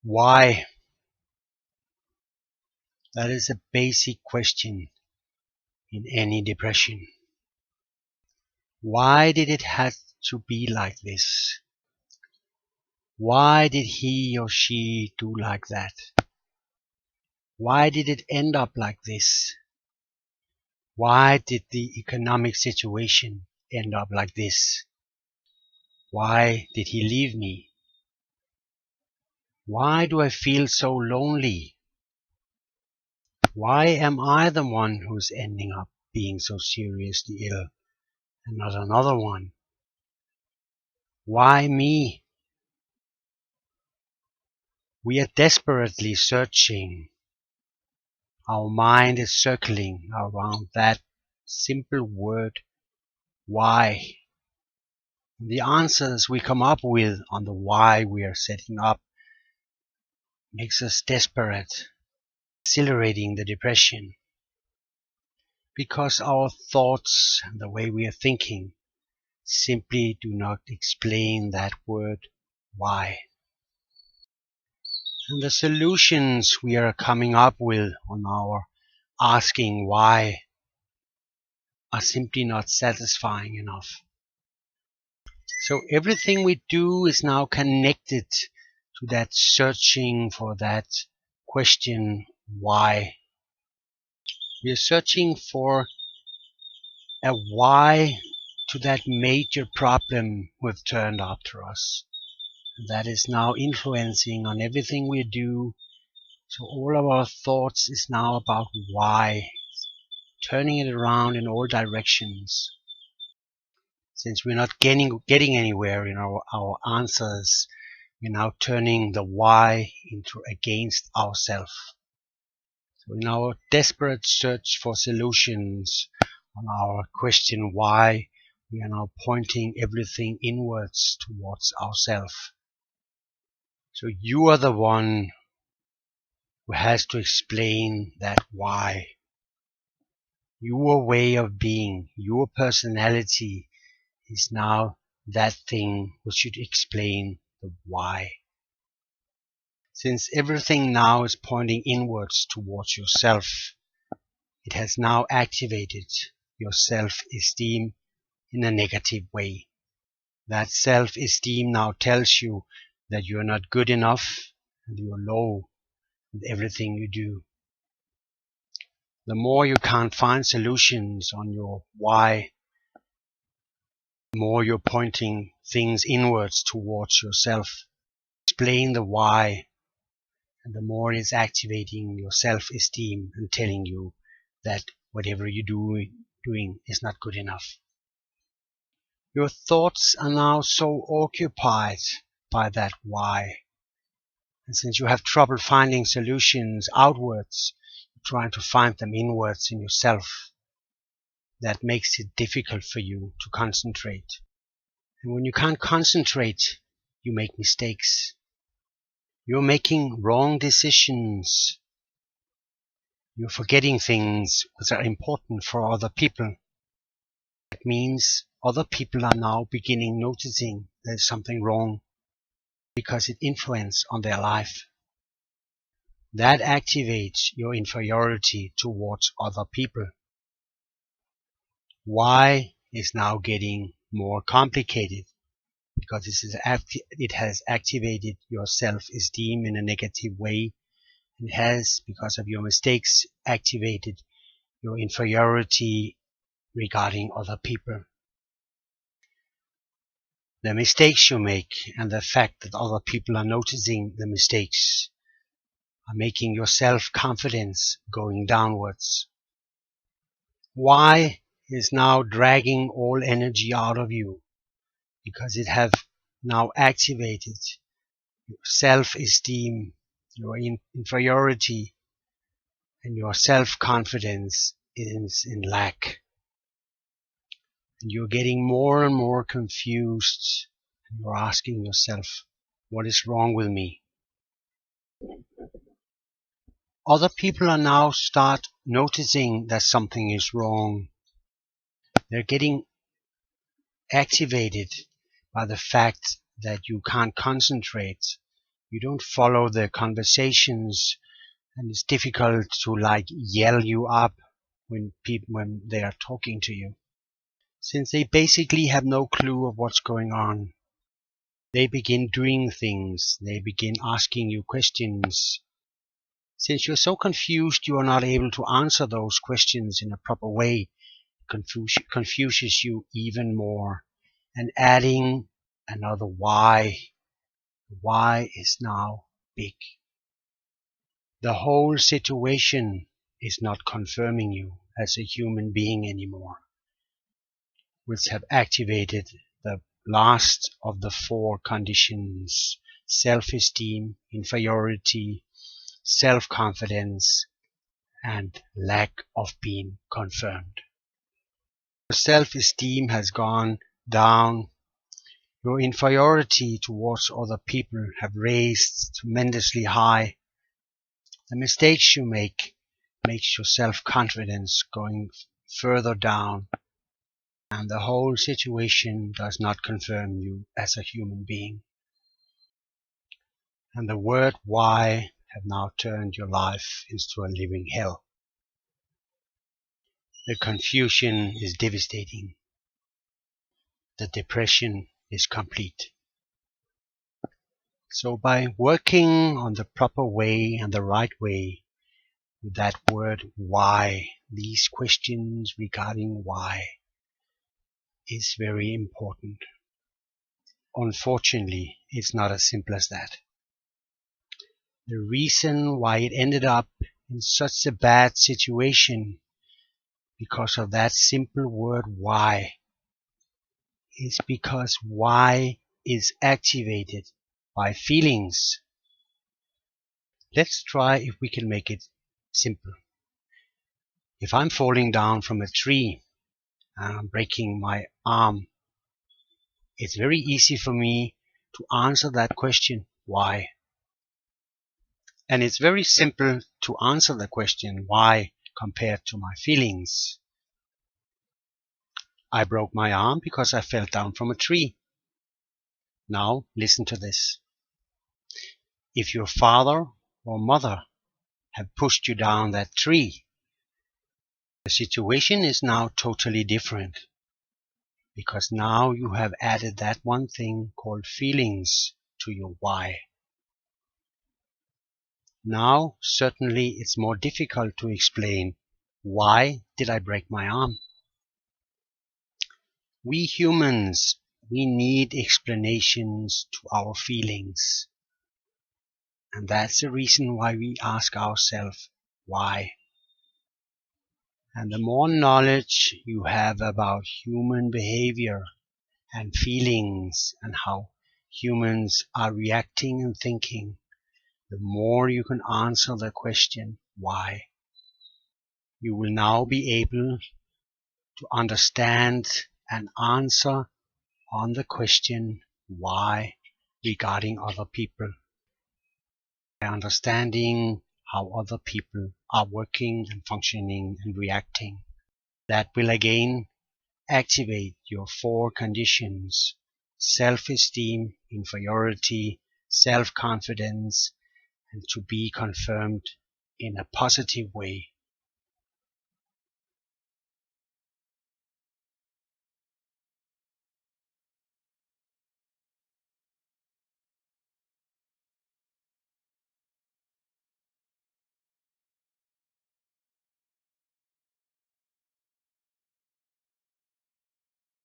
Why? That is a basic question in any depression. Why did it have to be like this? Why did he or she do like that? Why did it end up like this? Why did the economic situation end up like this? Why did he leave me? Why do I feel so lonely? Why am I the one who's ending up being so seriously ill and not another one? Why me? We are desperately searching. Our mind is circling around that simple word, why. The answers we come up with on the why we are setting up makes us desperate, accelerating the depression. Because our thoughts and the way we are thinking simply do not explain that word, why. And the solutions we are coming up with on our asking why are simply not satisfying enough. So everything we do is now connected to that searching for that question, why. We are searching for a why to that major problem we've turned after us. That is now influencing on everything we do. So all of our thoughts is now about why, turning it around in all directions. Since we're not getting anywhere in our answers, we're now turning the why into against ourselves. So in our desperate search for solutions on our question why, we are now pointing everything inwards towards ourselves. So you are the one who has to explain that why. Your way of being, your personality is now that thing which should explain the why. Since everything now is pointing inwards towards yourself, it has now activated your self-esteem in a negative way. That self-esteem now tells you that you're not good enough and you're low with everything you do. The more you can't find solutions on your why, the more you're pointing things inwards towards yourself. Explain the why, and the more it's activating your self-esteem and telling you that whatever you're doing is not good enough. Your thoughts are now so occupied by that why. And since you have trouble finding solutions outwards, you're trying to find them inwards in yourself. That makes it difficult for you to concentrate. And when you can't concentrate, you make mistakes. You're making wrong decisions. You're forgetting things which are important for other people. That means other people are now beginning noticing there's something wrong because it influences on their life. That activates your inferiority towards other people. Why is now getting more complicated because it has activated your self-esteem in a negative way. It has, because of your mistakes, activated your inferiority regarding other people. The mistakes you make and the fact that other people are noticing the mistakes are making your self-confidence going downwards. Why is now dragging all energy out of you because it have now activated your self-esteem, your inferiority, and your self-confidence is in lack. And you're getting more and more confused, and you're asking yourself, what is wrong with me? Other people are now start noticing that something is wrong. They're getting activated by the fact that you can't concentrate. You don't follow the conversations, and it's difficult to yell you up when they are talking to you, since they basically have no clue of what's going on. They begin doing things, they begin asking you questions. Since you're so confused, you are not able to answer those questions in a proper way. Confuses you even more, and adding another why. Why is now big. The whole situation is not confirming you as a human being anymore, which have activated the last of the four conditions: self-esteem, inferiority, self-confidence, and lack of being confirmed. Your self-esteem has gone down. Your inferiority towards other people have raised tremendously high. The mistakes you make makes your self-confidence going further down, and the whole situation does not confirm you as a human being. And the word why have now turned your life into a living hell. The confusion is devastating. The depression is complete. So by working on the proper way and the right way with that word why, these questions regarding why is very important. Unfortunately, it's not as simple as that. The reason why it ended up in such a bad situation because of that simple word why is because why is activated by feelings. Let's try if we can make it simple. If I'm falling down from a tree and I'm breaking my arm, it's very easy for me to answer that question, why? And it's very simple to answer the question, why, compared to my feelings. I broke my arm because I fell down from a tree. Now, listen to this. If your father or mother have pushed you down that tree, the situation is now totally different. Because now you have added that one thing called feelings to your why. Now, certainly it's more difficult to explain, why did I break my arm? We humans, we need explanations to our feelings. And that's the reason why we ask ourselves, why? And the more knowledge you have about human behavior and feelings and how humans are reacting and thinking, the more you can answer the question, why? You will now be able to understand and answer on the question, why, regarding other people. By understanding how other people are working and functioning and reacting, that will again activate your four conditions: self-esteem, inferiority, self-confidence, and to be confirmed in a positive way